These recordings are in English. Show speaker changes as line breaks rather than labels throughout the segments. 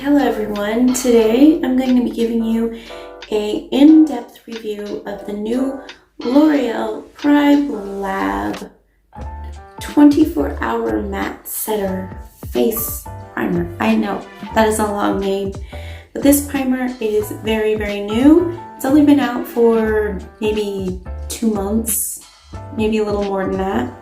Hello everyone, today I'm going to be giving you an in-depth review of the new Loreal Prime Lab 24-hour matte setter face primer. I know that is a long name, but this primer is very new. It's only been out for maybe 2 months, maybe a little more than that.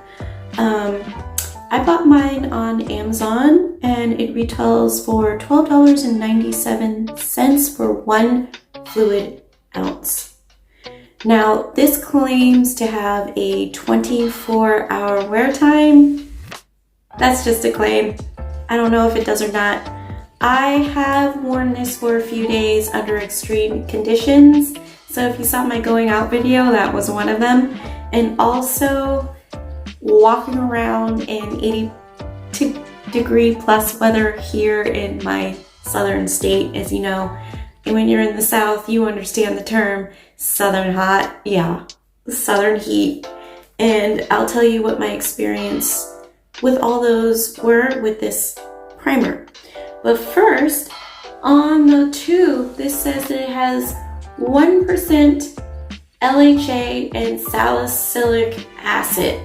I bought mine on Amazon and it retails for $12.97 for 1 fluid ounce. Now, this claims to have a 24-hour wear time. That's just a claim. I don't know if it does or not. I have worn this for a few days under extreme conditions. So if you saw my going out video, that was one of them. And also, walking around in 82-degree plus weather here in my southern state. As you know, and when you're in the south, you understand the term southern hot. Yeah, southern heat. And I'll tell you what my experience with all those were with this primer. But first, on the tube, this says that it has 1% LHA and salicylic acid.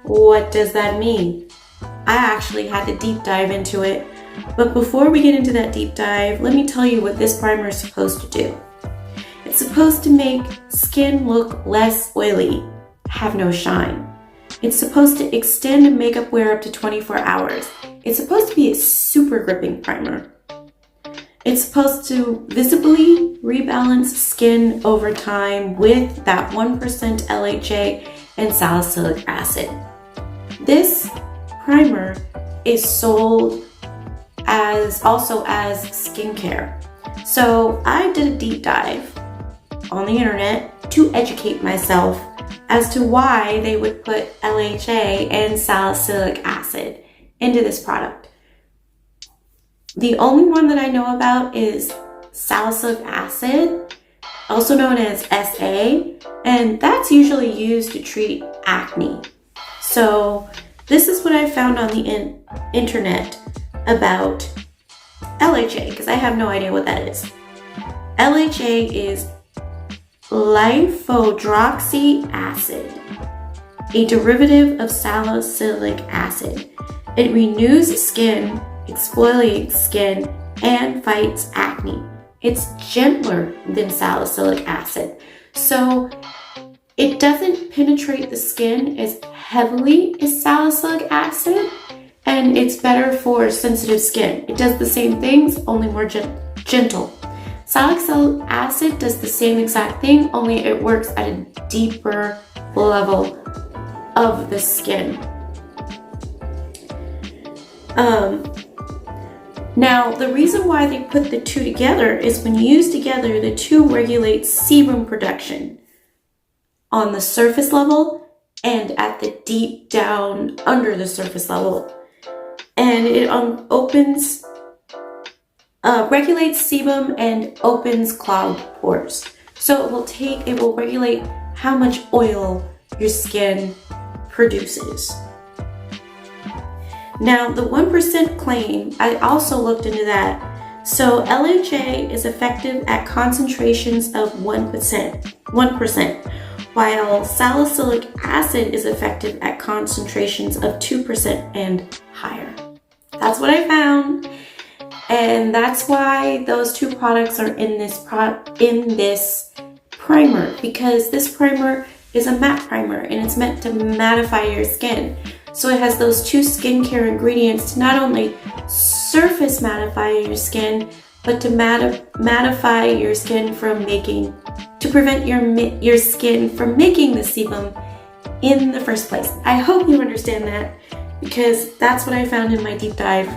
What does that mean? I actually had to deep dive into it, but before we get into that deep dive, let me tell you what this primer is supposed to do. It's supposed to make skin look less oily, have no shine. It's supposed to extend makeup wear up to 24 hours. It's supposed to be a super gripping primer. It's supposed to visibly rebalance skin over time with that 1% LHA and salicylic acid. This primer is sold also as skincare. So I did a deep dive on the internet to educate myself as to why they would put LHA and salicylic acid into this product. The only one that I know about is salicylic acid, also known as SA, and that's usually used to treat acne. So this is what I found on the internet about LHA, because I have no idea what that is. LHA is lipodroxy acid, a derivative of salicylic acid. It renews skin, exfoliates skin, and fights acne. It's gentler than salicylic acid, so it doesn't penetrate the skin as heavily as salicylic acid, and it's better for sensitive skin. It does the same things, only more gentle. Salicylic acid does the same exact thing, only it works at a deeper level of the skin. Now, the reason why they put the two together is when used together, the two regulate sebum production on the surface level and at the deep down under the surface level. And it regulates sebum and opens clogged pores. So it will regulate how much oil your skin produces. Now, the 1% claim, I also looked into that. So LHA is effective at concentrations of 1%, while salicylic acid is effective at concentrations of 2% and higher. That's what I found, and that's why those two products are in this primer, because this primer is a matte primer and it's meant to mattify your skin. So it has those two skincare ingredients to not only surface mattify your skin, but to mattify your skin to prevent your skin from making the sebum in the first place. I hope you understand that, because that's what I found in my deep dive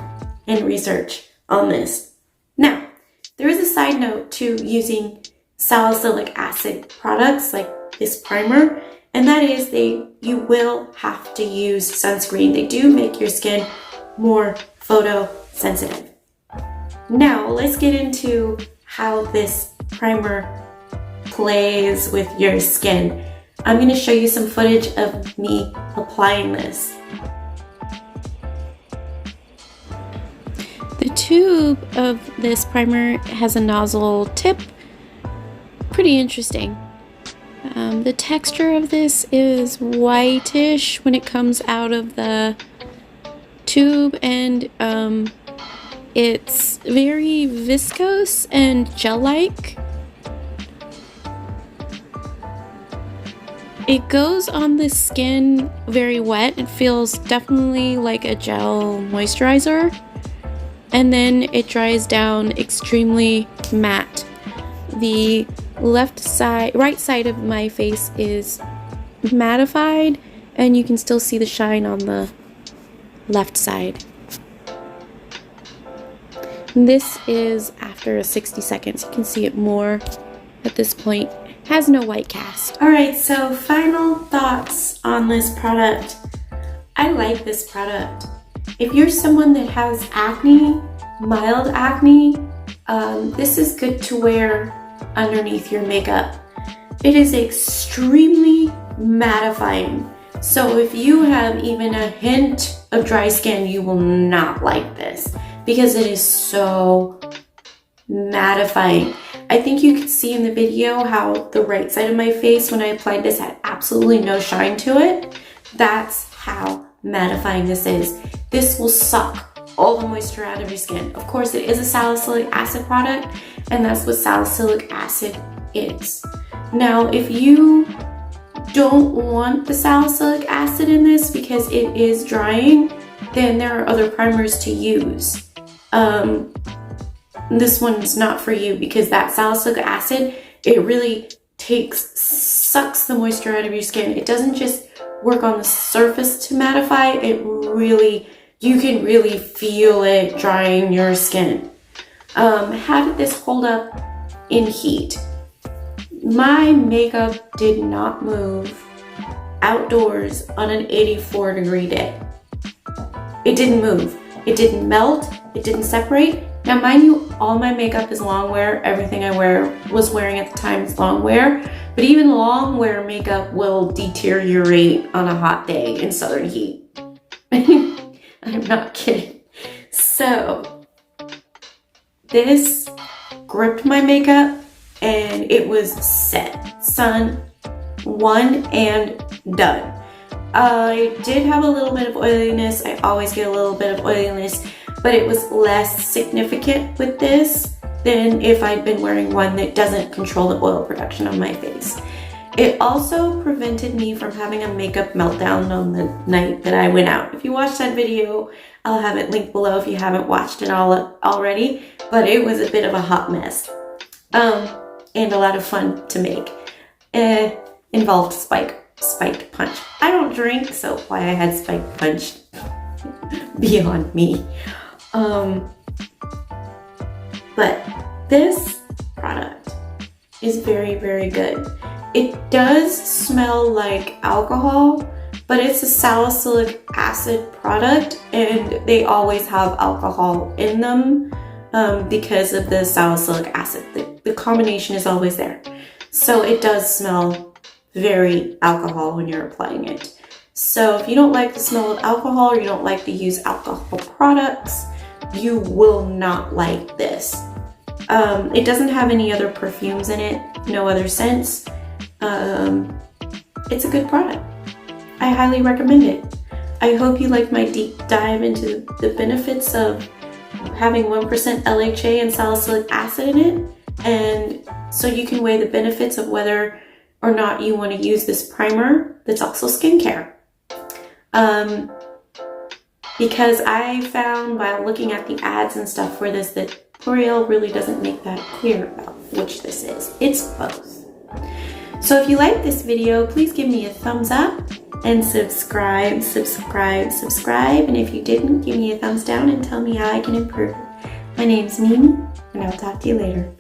and research on this. Now, there is a side note to using salicylic acid products like this primer, and that is you will have to use sunscreen. They do make your skin more photosensitive. Now, let's get into how this primer plays with your skin. I'm going to show you some footage of me applying this. tube of this primer has a nozzle tip. Pretty interesting. The texture of this is whitish when it comes out of the tube, and it's very viscose and gel-like. It goes on the skin very wet. It feels definitely like a gel moisturizer, and then it dries down extremely matte. The right side of my face is mattified, and you can still see the shine on the left side. And this is after 60 seconds. You can see it more at this point. Has no white cast. Alright, so final thoughts on this product. I like this product. If you're someone that has acne, mild acne, this is good to wear underneath your makeup. It is extremely mattifying. So if you have even a hint of dry skin, you will not like this because it is so mattifying. I think you could see in the video how the right side of my face when I applied this had absolutely no shine to it. That's how mattifying this is. This will suck all the moisture out of your skin. Of course, it is a salicylic acid product, and that's what salicylic acid is. Now, if you don't want the salicylic acid in this because it is drying, then there are other primers to use. This one's not for you because that salicylic acid, it really sucks the moisture out of your skin. It doesn't just work on the surface to mattify, you can really feel it drying your skin. How did this hold up in heat? My makeup did not move outdoors on an 84-degree day. It didn't move. It didn't melt. It didn't separate. Now, mind you, all my makeup is long wear. Everything I was wearing at the time is long wear. But even long wear makeup will deteriorate on a hot day in southern heat. I'm not kidding. So, this gripped my makeup and it was set. Sun, one and done. I did have a little bit of oiliness. I always get a little bit of oiliness, but it was less significant with this than if I'd been wearing one that doesn't control the oil production on my face. It also prevented me from having a makeup meltdown on the night that I went out. If you watched that video, I'll have it linked below if you haven't watched it all already, but it was a bit of a hot mess. And a lot of fun to make. Involved spiked punch. I don't drink, so why I had spiked punch, beyond me. But this product is very, very good. It does smell like alcohol, but it's a salicylic acid product, and they always have alcohol in them because of the salicylic acid. The combination is always there. So it does smell very alcohol when you're applying it. So if you don't like the smell of alcohol or you don't like to use alcohol products, you will not like this. It doesn't have any other perfumes in it, no other scents. It's a good product. I highly recommend it. I hope you like my deep dive into the benefits of having 1% LHA and salicylic acid in it, and so you can weigh the benefits of whether or not you want to use this primer that's also skincare. Because I found while looking at the ads and stuff for this that L'Oreal really doesn't make that clear about which this is. It's both. So if you like this video, please give me a thumbs up and subscribe. And if you didn't, give me a thumbs down and tell me how I can improve. My name's Mimi, and I'll talk to you later.